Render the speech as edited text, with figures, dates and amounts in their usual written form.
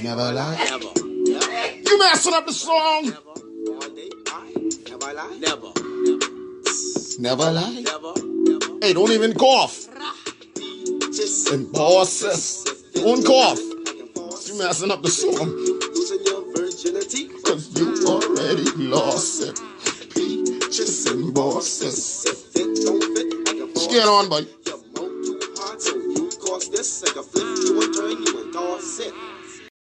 Never lie. Never. Never. You messing up the song. Never. All day. Never lie. Never. Never lie. Never. Never. Hey, don't even cough. Just And bosses. Don't cough. You messing up the song. losing your virginity. Cause you already lost it. Peaches and bosses. If it don't fit, I can What's going on, boy? You're more too hard, so you cause this. I can flip you and turn you and toss it.